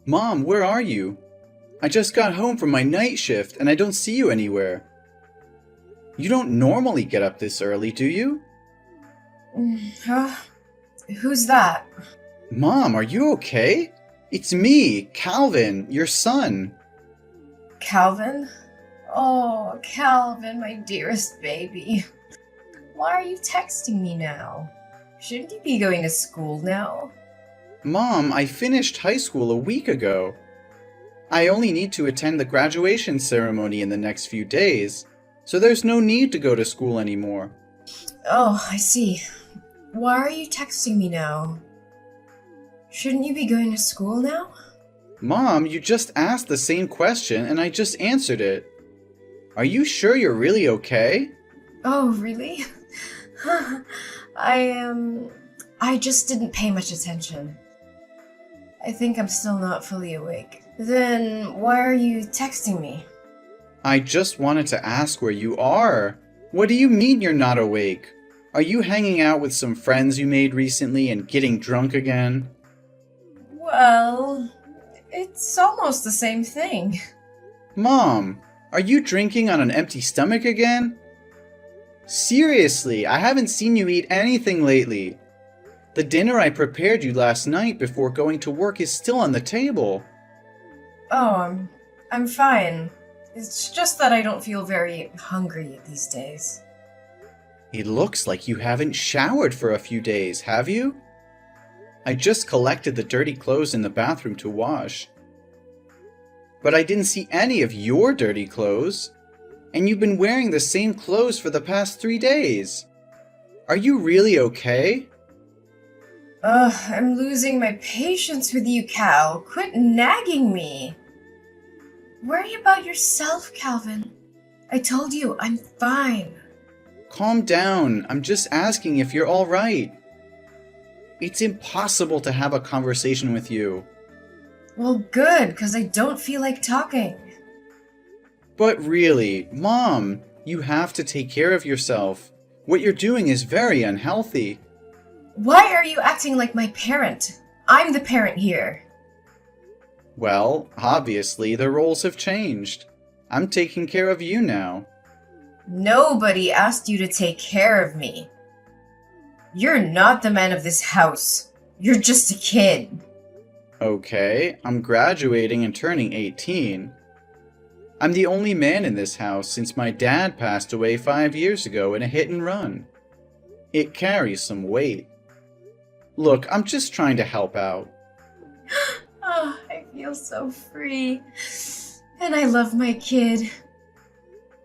Mom, where are you? I just got home from my night shift and I don't see you anywhere. You don't normally get up this early, do you? Huh? Who's that? Mom, are you okay? It's me, Calvin, your son. Calvin? Oh, Calvin, my dearest baby. Why are you texting me now? Shouldn't you be going to school now? Mom, I finished high school a week ago. I only need to attend the graduation ceremony in the next few days, so there's no need to go to school anymore. Oh, I see. Why are you texting me now? Shouldn't you be going to school now? Mom, you just asked the same question and I just answered it. Are you sure you're really okay? Oh, really? I just didn't pay much attention. I think I'm still not fully awake. Then why are you texting me? I just wanted to ask where you are. What do you mean you're not awake? Are you hanging out with some friends you made recently and getting drunk again? Well, it's almost the same thing. Mom, are you drinking on an empty stomach again? Seriously, I haven't seen you eat anything lately. The dinner I prepared you last night before going to work is still on the table. Oh, I'm fine. It's just that I don't feel very hungry these days. It looks like you haven't showered for a few days, have you? I just collected the dirty clothes in the bathroom to wash. But I didn't see any of your dirty clothes. And you've been wearing the same clothes for the past 3 days. Are you really okay? I'm losing my patience with you, Cal. Quit nagging me. Worry about yourself, Calvin. I told you, I'm fine. Calm down. I'm just asking if you're all right. It's impossible to have a conversation with you. Well, good, because I don't feel like talking. But really, Mom, you have to take care of yourself. What you're doing is very unhealthy. Why are you acting like my parent? I'm the parent here. Well, obviously the roles have changed. I'm taking care of you now. Nobody asked you to take care of me. You're not the man of this house. You're just a kid. Okay, I'm graduating and turning 18. I'm the only man in this house since my dad passed away 5 years ago in a hit and run. It carries some weight. Look, I'm just trying to help out. Oh, I feel so free. And I love my kid.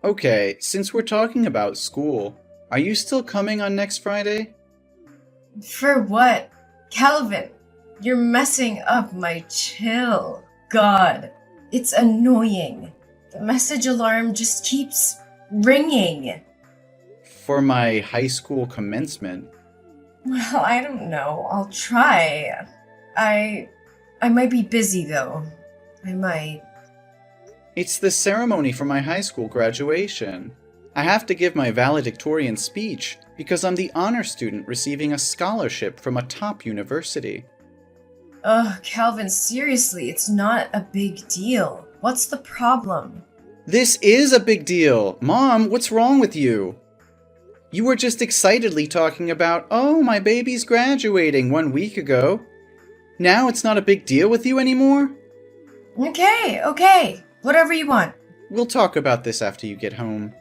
Okay, since we're talking about school, are you still coming on next Friday? For what? Calvin, you're messing up my chill. God, it's annoying. The message alarm just keeps ringing. For my high school commencement. Well, I don't know. I'll try. I might be busy though. I might. It's the ceremony for my high school graduation. I have to give my valedictorian speech because I'm the honor student receiving a scholarship from a top university. Ugh, Calvin, seriously, it's not a big deal. What's the problem? This is a big deal! Mom, what's wrong with you? You were just excitedly talking about, oh, my baby's graduating 1 week ago. Now it's not a big deal with you anymore? Okay. Whatever you want. We'll talk about this after you get home.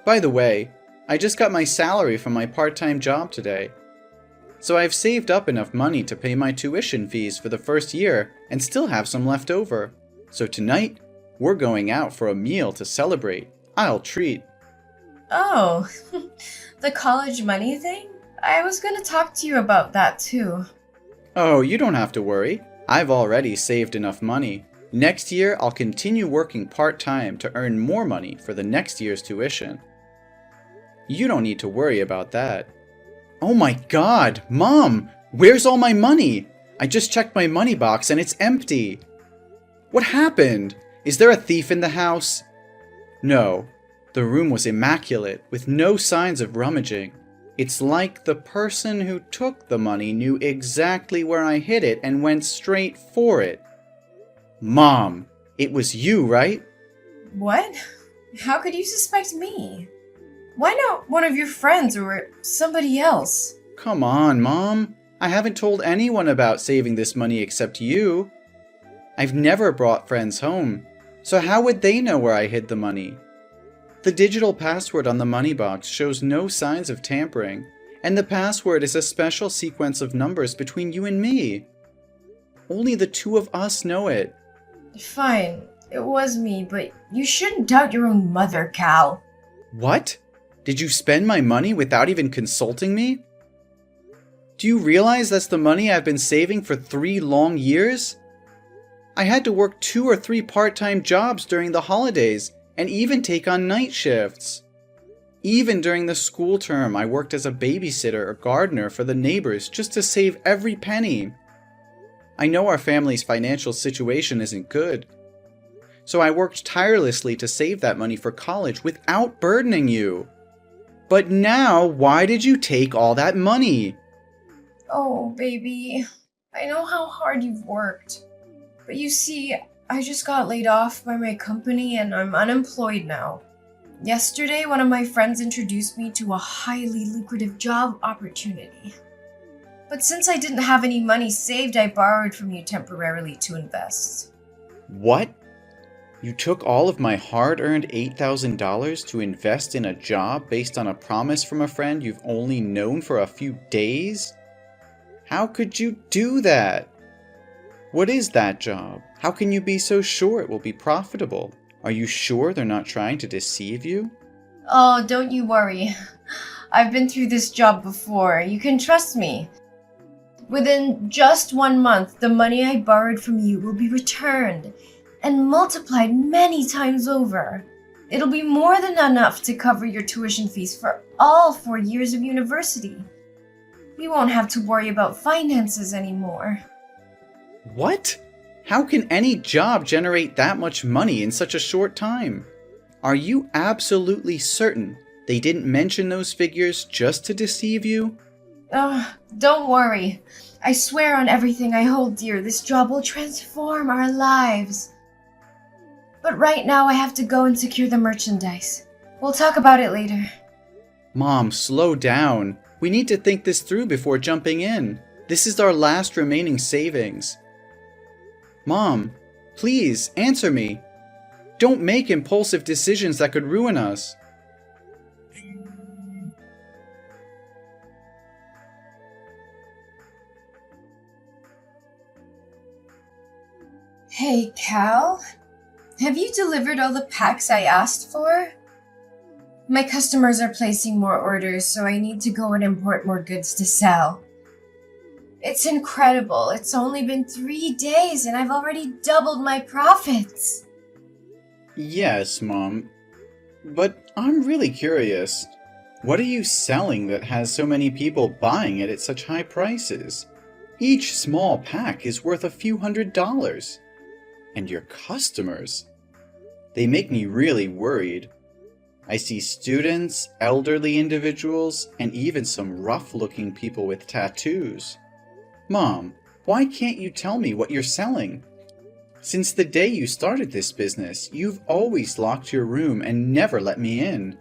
By the way, I just got my salary from my part-time job today. So I've saved up enough money to pay my tuition fees for the first year and still have some left over. So tonight, we're going out for a meal to celebrate. I'll treat. Oh, the college money thing? I was gonna talk to you about that too. Oh, you don't have to worry. I've already saved enough money. Next year, I'll continue working part-time to earn more money for the next year's tuition. You don't need to worry about that. Oh my God, Mom! Where's all my money? I just checked my money box and it's empty. What happened? Is there a thief in the house? No. The room was immaculate, with no signs of rummaging. It's like the person who took the money knew exactly where I hid it and went straight for it. Mom, it was you, right? What? How could you suspect me? Why not one of your friends or somebody else? Come on, Mom. I haven't told anyone about saving this money except you. I've never brought friends home, so how would they know where I hid the money? The digital password on the money box shows no signs of tampering, and the password is a special sequence of numbers between you and me. Only the two of us know it. Fine, it was me, but you shouldn't doubt your own mother, Cal. What? Did you spend my money without even consulting me? Do you realize that's the money I've been saving for 3 long years? I had to work 2 or 3 part-time jobs during the holidays and even take on night shifts. Even during the school term, I worked as a babysitter or gardener for the neighbors just to save every penny. I know our family's financial situation isn't good, so I worked tirelessly to save that money for college without burdening you. But now, why did you take all that money? Oh, baby, I know how hard you've worked. But you see, I just got laid off by my company and I'm unemployed now. Yesterday, one of my friends introduced me to a highly lucrative job opportunity. But since I didn't have any money saved, I borrowed from you temporarily to invest. What? You took all of my hard-earned $8,000 to invest in a job based on a promise from a friend you've only known for a few days? How could you do that? What is that job? How can you be so sure it will be profitable? Are you sure they're not trying to deceive you? Oh, don't you worry. I've been through this job before. You can trust me. Within just 1 month, the money I borrowed from you will be returned and multiplied many times over. It'll be more than enough to cover your tuition fees for all 4 years of university. You won't have to worry about finances anymore. What? How can any job generate that much money in such a short time? Are you absolutely certain they didn't mention those figures just to deceive you? Don't worry. I swear on everything I hold dear, this job will transform our lives. But right now I have to go and secure the merchandise. We'll talk about it later. Mom, slow down. We need to think this through before jumping in. This is our last remaining savings. Mom, please answer me. Don't make impulsive decisions that could ruin us. Hey, Cal? Have you delivered all the packs I asked for? My customers are placing more orders, so I need to go and import more goods to sell. It's incredible. It's only been 3 days and I've already doubled my profits. Yes, Mom. But I'm really curious. What are you selling that has so many people buying it at such high prices? Each small pack is worth a few $100s. And your customers? They make me really worried. I see students, elderly individuals, and even some rough-looking people with tattoos. Mom, why can't you tell me what you're selling? Since the day you started this business, you've always locked your room and never let me in.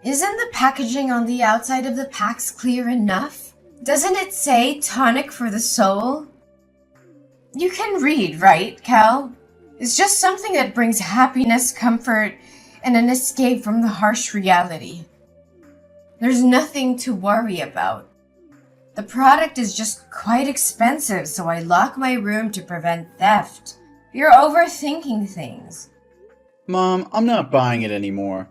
Isn't the packaging on the outside of the packs clear enough? Doesn't it say tonic for the soul? You can read, right, Cal? It's just something that brings happiness, comfort, and an escape from the harsh reality. There's nothing to worry about. The product is just quite expensive, so I lock my room to prevent theft. You're overthinking things. Mom, I'm not buying it anymore.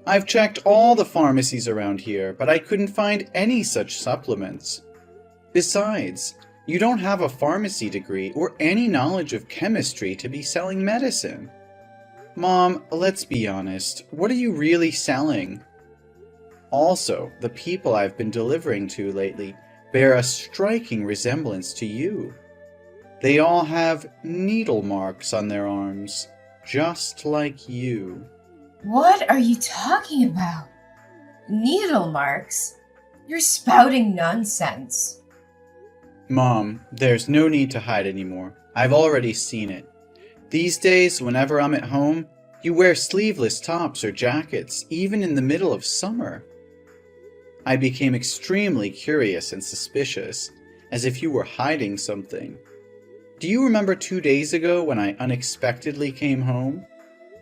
I've checked all the pharmacies around here, but I couldn't find any such supplements. Besides, you don't have a pharmacy degree or any knowledge of chemistry to be selling medicine. Mom, let's be honest, what are you really selling? Also, the people I've been delivering to lately bear a striking resemblance to you. They all have needle marks on their arms, just like you. What are you talking about? Needle marks? You're spouting nonsense. Mom, there's no need to hide anymore. I've already seen it. These days, whenever I'm at home, you wear sleeveless tops or jackets, even in the middle of summer. I became extremely curious and suspicious, as if you were hiding something. Do you remember 2 days ago when I unexpectedly came home?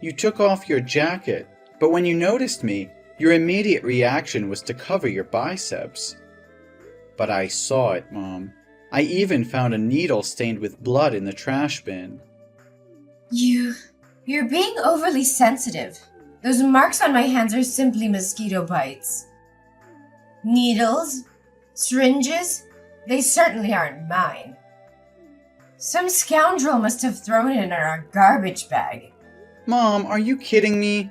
You took off your jacket, but when you noticed me, your immediate reaction was to cover your biceps. But I saw it, Mom. I even found a needle stained with blood in the trash bin. You're being overly sensitive. Those marks on my hands are simply mosquito bites. Needles? Syringes? They certainly aren't mine. Some scoundrel must have thrown it in our garbage bag. Mom, are you kidding me?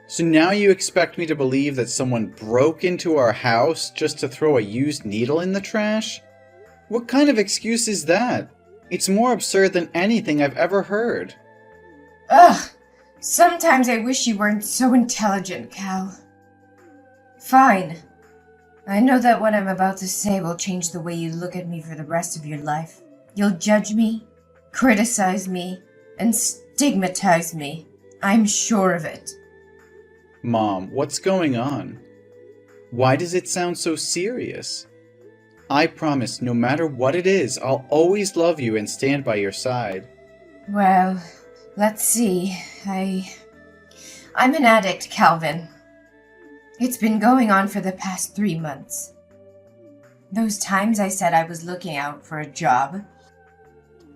So now you expect me to believe that someone broke into our house just to throw a used needle in the trash? What kind of excuse is that? It's more absurd than anything I've ever heard. Ugh! Sometimes I wish you weren't so intelligent, Cal. Fine. I know that what I'm about to say will change the way you look at me for the rest of your life. You'll judge me, criticize me, and stigmatize me. I'm sure of it. Mom, what's going on? Why does it sound so serious? I promise no matter what it is, I'll always love you and stand by your side. Well, let's see. I'm an addict, Calvin. It's been going on for the past 3 months. Those times I said I was looking out for a job,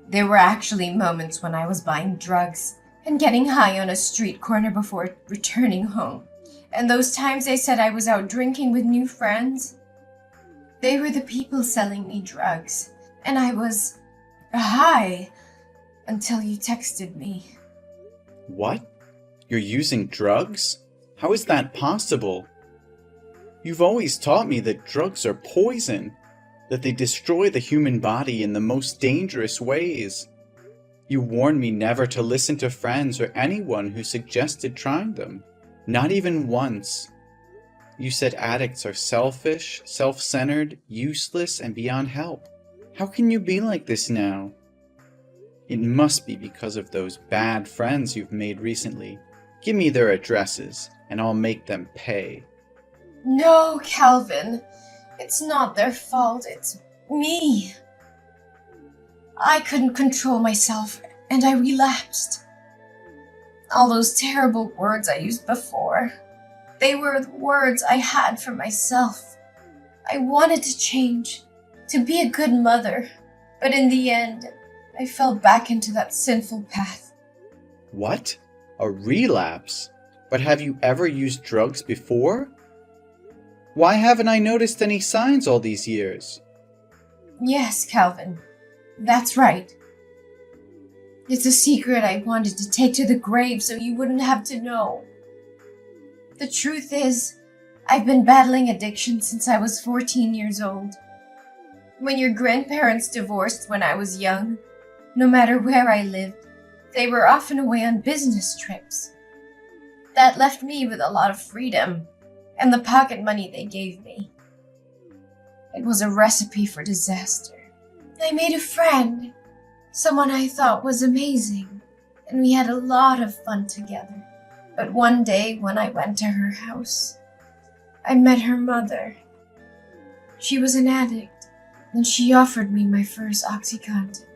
there were actually moments when I was buying drugs and getting high on a street corner before returning home. And those times I said I was out drinking with new friends, they were the people selling me drugs. And I was high until you texted me. What? You're using drugs? How is that possible? You've always taught me that drugs are poison, that they destroy the human body in the most dangerous ways. You warned me never to listen to friends or anyone who suggested trying them, not even once. You said addicts are selfish, self-centered, useless, and beyond help. How can you be like this now? It must be because of those bad friends you've made recently. Give me their addresses, and I'll make them pay. No, Calvin. It's not their fault. It's me. I couldn't control myself, and I relapsed. All those terrible words I used before, they were the words I had for myself. I wanted to change, to be a good mother, but in the end, I fell back into that sinful path. What? A relapse? But have you ever used drugs before? Why haven't I noticed any signs all these years? Yes, Calvin. That's right. It's a secret I wanted to take to the grave so you wouldn't have to know. The truth is, I've been battling addiction since I was 14 years old. When your grandparents divorced when I was young, no matter where I lived, they were often away on business trips. That left me with a lot of freedom and the pocket money they gave me. It was a recipe for disaster. I made a friend, someone I thought was amazing, and we had a lot of fun together. But one day when I went to her house, I met her mother. She was an addict, and she offered me my first OxyContin.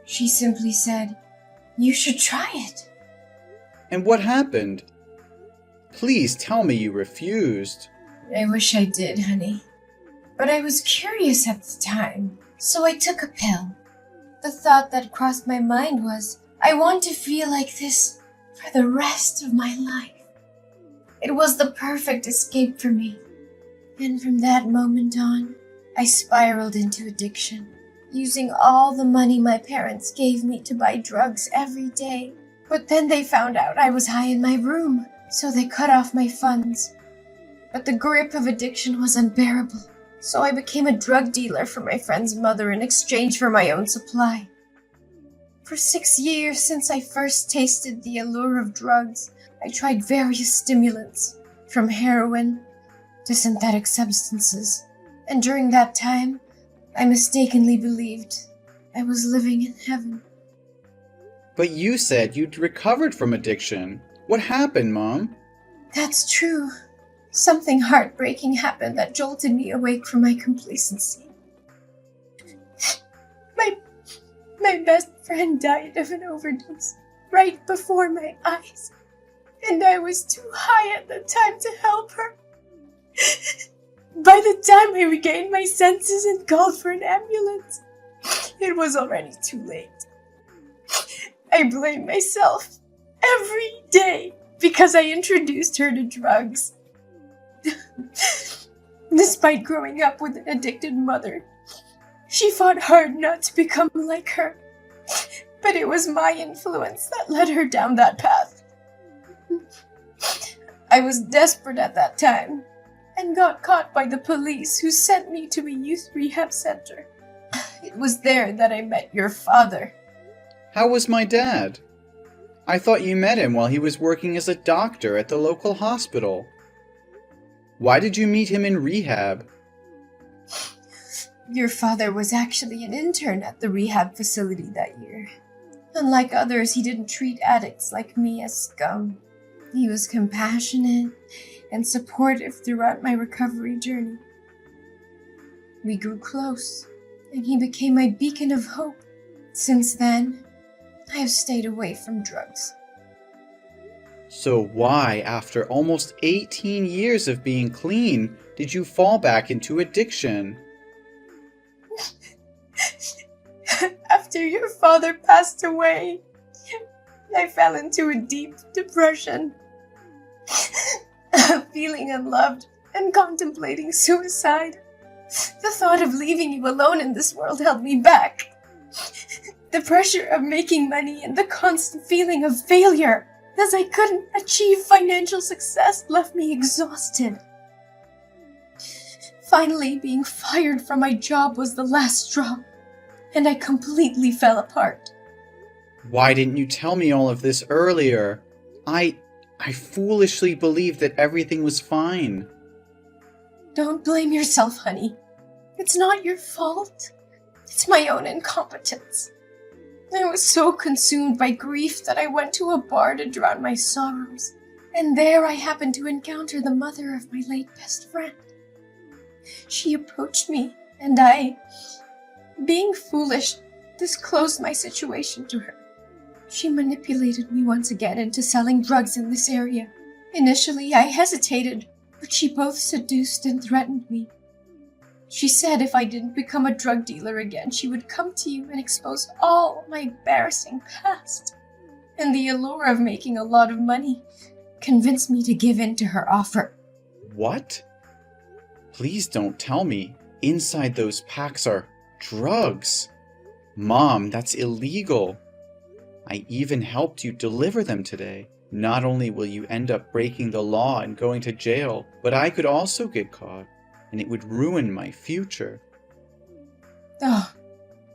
She simply said, "You should try it." And what happened? Please tell me you refused. I wish I did, honey. But I was curious at the time, so I took a pill. The thought that crossed my mind was, I want to feel like this for the rest of my life. It was the perfect escape for me. And from that moment on, I spiraled into addiction, using all the money my parents gave me to buy drugs every day. But then they found out I was high in my room, so they cut off my funds. But the grip of addiction was unbearable, so I became a drug dealer for my friend's mother in exchange for my own supply. For 6 years since I first tasted the allure of drugs, I tried various stimulants, from heroin to synthetic substances. And during that time, I mistakenly believed I was living in heaven. But you said you'd recovered from addiction. What happened, Mom? That's true. Something heartbreaking happened that jolted me awake from my complacency. My best friend died of an overdose right before my eyes, and I was too high at the time to help her. By the time I regained my senses and called for an ambulance, it was already too late. I blame myself every day because I introduced her to drugs. Despite growing up with an addicted mother, she fought hard not to become like her. But it was my influence that led her down that path. I was desperate at that time and got caught by the police, who sent me to a youth rehab center. It was there that I met your father. How was my dad? I thought you met him while he was working as a doctor at the local hospital. Why did you meet him in rehab? Your father was actually an intern at the rehab facility that year. Unlike others, he didn't treat addicts like me as scum. He was compassionate and supportive throughout my recovery journey. We grew close, and he became my beacon of hope. Since then, I have stayed away from drugs. So why, after almost 18 years of being clean, did you fall back into addiction? After your father passed away, I fell into a deep depression, feeling unloved and contemplating suicide. The thought of leaving you alone in this world held me back. The pressure of making money and the constant feeling of failure as I couldn't achieve financial success left me exhausted. Finally, being fired from my job was the last straw, and I completely fell apart. Why didn't you tell me all of this earlier? I foolishly believed that everything was fine. Don't blame yourself, honey. It's not your fault. It's my own incompetence. I was so consumed by grief that I went to a bar to drown my sorrows, and there I happened to encounter the mother of my late best friend. She approached me, and I, being foolish, disclosed my situation to her. She manipulated me once again into selling drugs in this area. Initially, I hesitated, but she both seduced and threatened me. She said if I didn't become a drug dealer again, she would come to you and expose all my embarrassing past. And the allure of making a lot of money convinced me to give in to her offer. What? Please don't tell me inside those packs are drugs. Mom, that's illegal. I even helped you deliver them today. Not only will you end up breaking the law and going to jail, but I could also get caught, and it would ruin my future. Oh,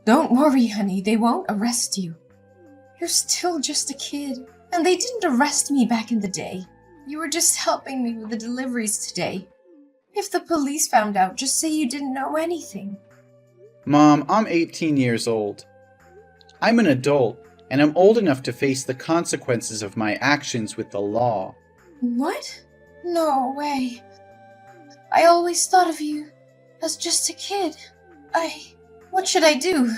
don't worry, honey. They won't arrest you. You're still just a kid, and they didn't arrest me back in the day. You were just helping me with the deliveries today. If the police found out, just say you didn't know anything. Mom, I'm 18 years old. I'm an adult, and I'm old enough to face the consequences of my actions with the law. What? No way. I always thought of you as just a kid. What should I do?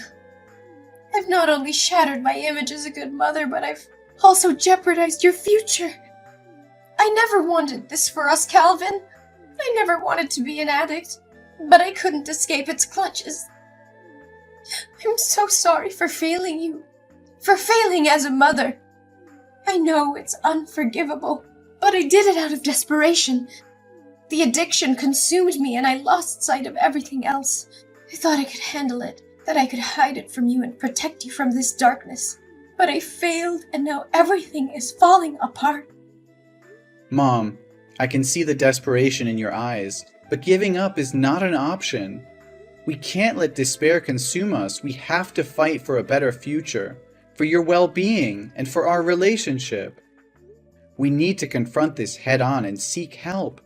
I've not only shattered my image as a good mother, but I've also jeopardized your future. I never wanted this for us, Calvin. I never wanted to be an addict, but I couldn't escape its clutches. I'm so sorry for failing you, for failing as a mother. I know it's unforgivable, but I did it out of desperation. The addiction consumed me and I lost sight of everything else. I thought I could handle it, that I could hide it from you and protect you from this darkness. But I failed, and now everything is falling apart. Mom, I can see the desperation in your eyes, but giving up is not an option. We can't let despair consume us. We have to fight for a better future, for your well-being, and for our relationship. We need to confront this head-on and seek help.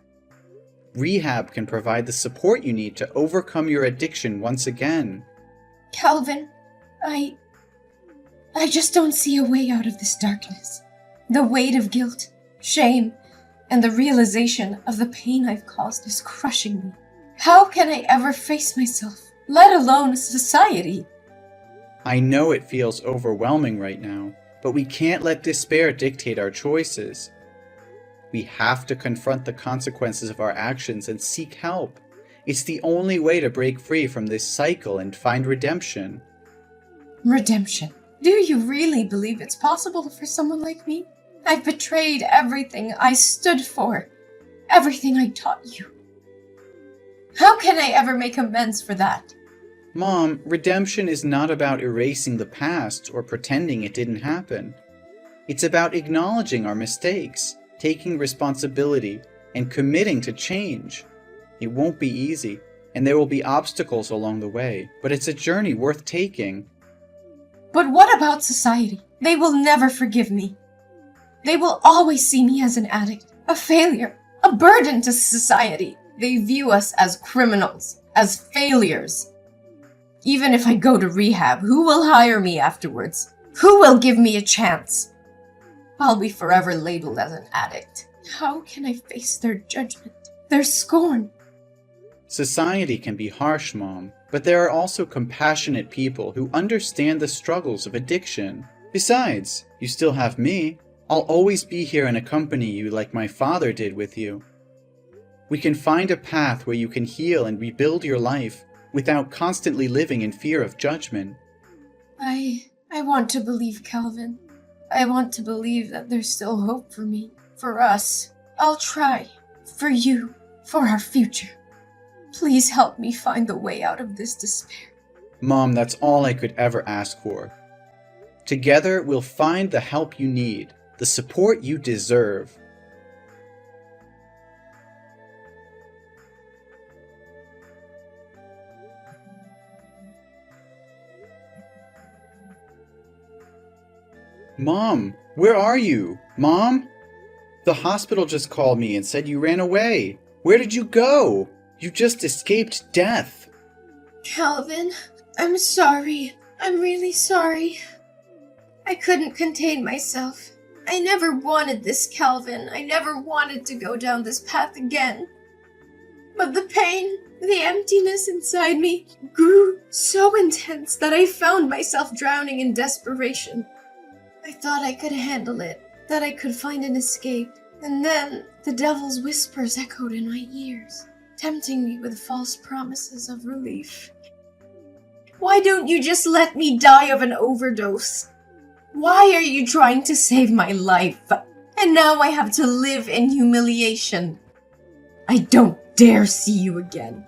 Rehab can provide the support you need to overcome your addiction once again. Calvin, I just don't see a way out of this darkness. The weight of guilt, shame, and the realization of the pain I've caused is crushing me. How can I ever face myself, let alone society? I know it feels overwhelming right now, but we can't let despair dictate our choices. We have to confront the consequences of our actions and seek help. It's the only way to break free from this cycle and find redemption. Redemption? Do you really believe it's possible for someone like me? I've betrayed everything I stood for, everything I taught you. How can I ever make amends for that? Mom, redemption is not about erasing the past or pretending it didn't happen. It's about acknowledging our mistakes, taking responsibility, and committing to change. It won't be easy, and there will be obstacles along the way, but it's a journey worth taking. But what about society? They will never forgive me. They will always see me as an addict, a failure, a burden to society. They view us as criminals, as failures. Even if I go to rehab, who will hire me afterwards? Who will give me a chance? I'll be forever labeled as an addict. How can I face their judgment, their scorn? Society can be harsh, Mom, but there are also compassionate people who understand the struggles of addiction. Besides, you still have me. I'll always be here and accompany you like my father did with you. We can find a path where you can heal and rebuild your life without constantly living in fear of judgment. I want to believe, Calvin. I want to believe that there's still hope for me, for us. I'll try. For you. For our future. Please help me find the way out of this despair. Mom, that's all I could ever ask for. Together, we'll find the help you need, the support you deserve. Mom, where are you? Mom? The hospital just called me and said you ran away. Where did you go? You just escaped death. Calvin, I'm sorry. I'm really sorry. I couldn't contain myself. I never wanted this, Calvin. I never wanted to go down this path again. But the pain, the emptiness inside me grew so intense that I found myself drowning in desperation. I thought I could handle it, that I could find an escape, and then the devil's whispers echoed in my ears, tempting me with false promises of relief. Why don't you just let me die of an overdose? Why are you trying to save my life? And now I have to live in humiliation. I don't dare see you again.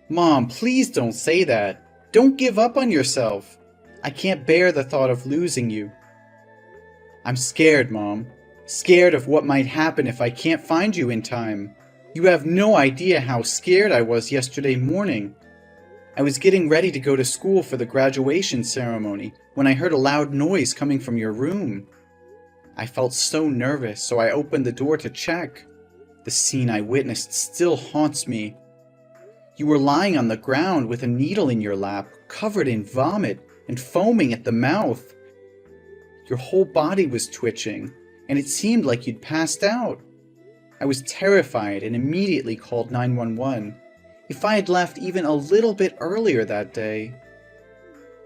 Mom, please don't say that. Don't give up on yourself. I can't bear the thought of losing you. I'm scared, Mom. Scared of what might happen if I can't find you in time. You have no idea how scared I was yesterday morning. I was getting ready to go to school for the graduation ceremony when I heard a loud noise coming from your room. I felt so nervous, so I opened the door to check. The scene I witnessed still haunts me. You were lying on the ground with a needle in your lap, covered in vomit and foaming at the mouth. Your whole body was twitching, and it seemed like you'd passed out. I was terrified and immediately called 911. If I had left even a little bit earlier that day...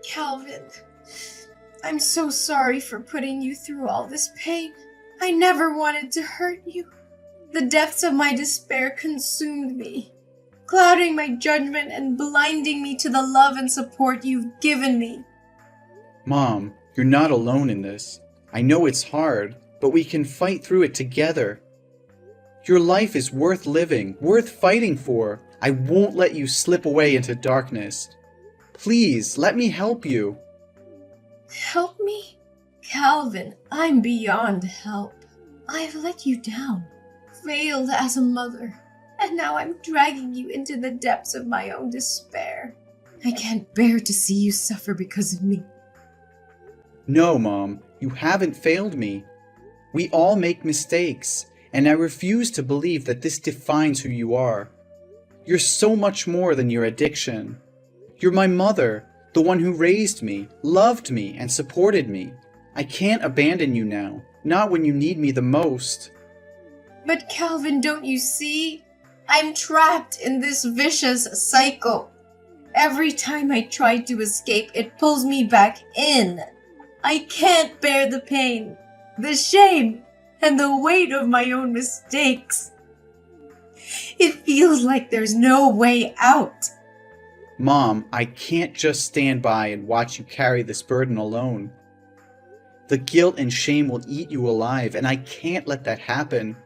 Calvin, I'm so sorry for putting you through all this pain. I never wanted to hurt you. The depths of my despair consumed me, clouding my judgment and blinding me to the love and support you've given me. Mom, you're not alone in this. I know it's hard, but we can fight through it together. Your life is worth living, worth fighting for. I won't let you slip away into darkness. Please, let me help you. Help me? Calvin, I'm beyond help. I've let you down, failed as a mother, and now I'm dragging you into the depths of my own despair. I can't bear to see you suffer because of me. No, Mom, you haven't failed me. We all make mistakes, and I refuse to believe that this defines who you are. You're so much more than your addiction. You're my mother, the one who raised me, loved me, and supported me. I can't abandon you now, not when you need me the most. But Calvin, don't you see? I'm trapped in this vicious cycle. Every time I try to escape, it pulls me back in. I can't bear the pain, the shame, and the weight of my own mistakes. It feels like there's no way out. Mom, I can't just stand by and watch you carry this burden alone. The guilt and shame will eat you alive, and I can't let that happen.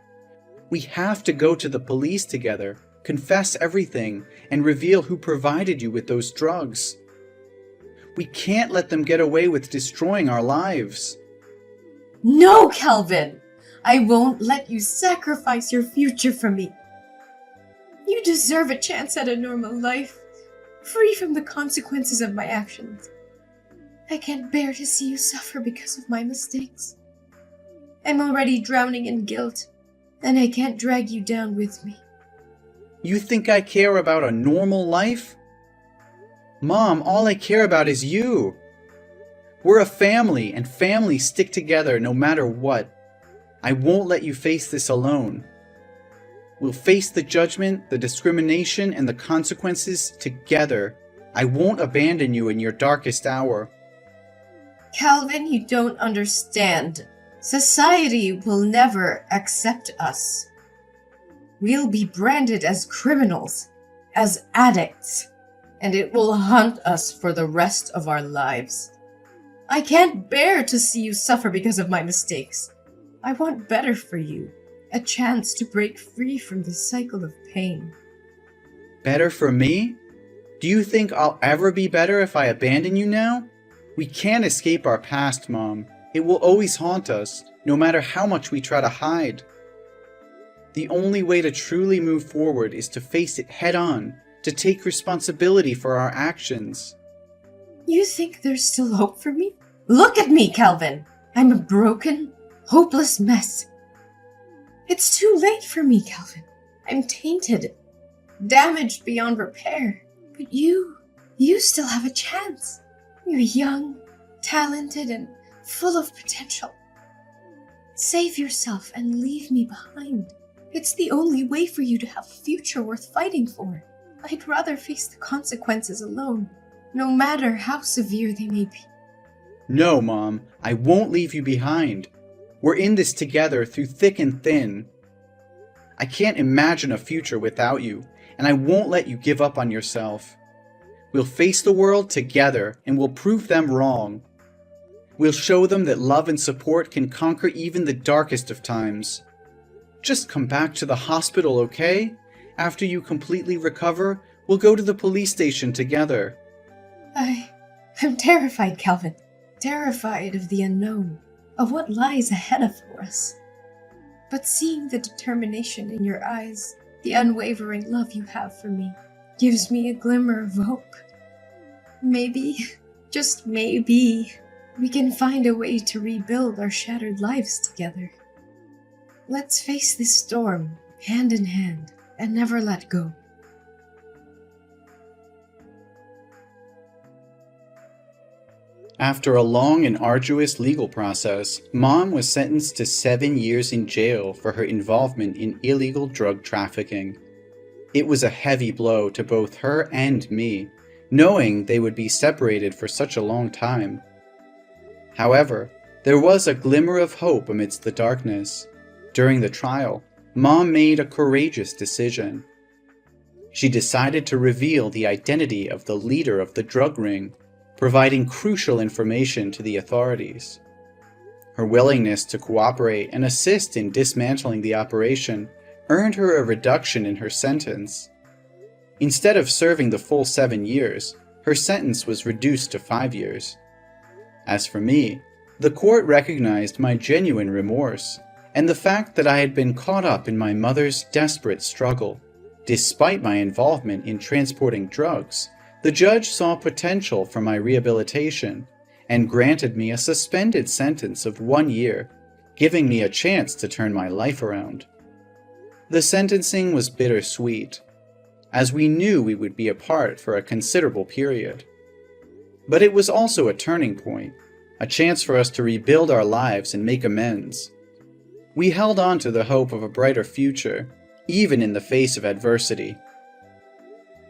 We have to go to the police together, confess everything, and reveal who provided you with those drugs. We can't let them get away with destroying our lives. No, Calvin! I won't let you sacrifice your future for me. You deserve a chance at a normal life, free from the consequences of my actions. I can't bear to see you suffer because of my mistakes. I'm already drowning in guilt, and I can't drag you down with me. You think I care about a normal life? Mom, all I care about is you. We're a family, and families stick together no matter what. I won't let you face this alone. We'll face the judgment, the discrimination, and the consequences together. I won't abandon you in your darkest hour. Calvin, you don't understand. Society will never accept us. We'll be branded as criminals, as addicts, and it will haunt us for the rest of our lives. I can't bear to see you suffer because of my mistakes. I want better for you, a chance to break free from this cycle of pain. Better for me? Do you think I'll ever be better if I abandon you now? We can't escape our past, Mom. It will always haunt us, no matter how much we try to hide. The only way to truly move forward is to face it head on, to take responsibility for our actions. You think there's still hope for me? Look at me, Calvin! I'm a broken, hopeless mess. It's too late for me, Calvin. I'm tainted, damaged beyond repair. But you still have a chance. You're young, talented, and full of potential. Save yourself and leave me behind. It's the only way for you to have a future worth fighting for. I'd rather face the consequences alone, no matter how severe they may be. No, Mom, I won't leave you behind. We're in this together through thick and thin. I can't imagine a future without you, and I won't let you give up on yourself. We'll face the world together, and we'll prove them wrong. We'll show them that love and support can conquer even the darkest of times. Just come back to the hospital, okay? After you completely recover, we'll go to the police station together. I'm terrified, Calvin. Terrified of the unknown, of what lies ahead of us. But seeing the determination in your eyes, the unwavering love you have for me, gives me a glimmer of hope. Maybe, just maybe, we can find a way to rebuild our shattered lives together. Let's face this storm, hand in hand, and never let go. After a long and arduous legal process, Mom was sentenced to 7 years in jail for her involvement in illegal drug trafficking. It was a heavy blow to both her and me, knowing they would be separated for such a long time. However, there was a glimmer of hope amidst the darkness. During the trial, Mom made a courageous decision. She decided to reveal the identity of the leader of the drug ring, providing crucial information to the authorities. Her willingness to cooperate and assist in dismantling the operation earned her a reduction in her sentence. Instead of serving the full 7 years, her sentence was reduced to 5 years. As for me, the court recognized my genuine remorse and the fact that I had been caught up in my mother's desperate struggle. Despite my involvement in transporting drugs, the judge saw potential for my rehabilitation and granted me a suspended sentence of 1 year, giving me a chance to turn my life around. The sentencing was bittersweet, as we knew we would be apart for a considerable period. But it was also a turning point, a chance for us to rebuild our lives and make amends. We held on to the hope of a brighter future, even in the face of adversity.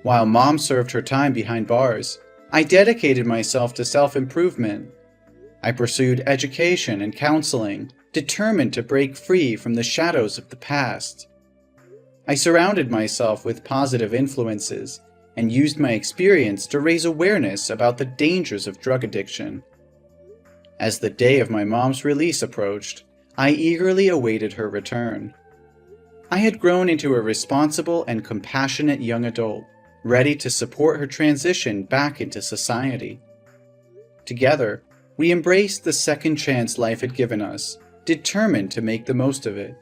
While Mom served her time behind bars, I dedicated myself to self-improvement. I pursued education and counseling, determined to break free from the shadows of the past. I surrounded myself with positive influences and used my experience to raise awareness about the dangers of drug addiction. As the day of my mom's release approached, I eagerly awaited her return. I had grown into a responsible and compassionate young adult, ready to support her transition back into society. Together, we embraced the second chance life had given us, determined to make the most of it.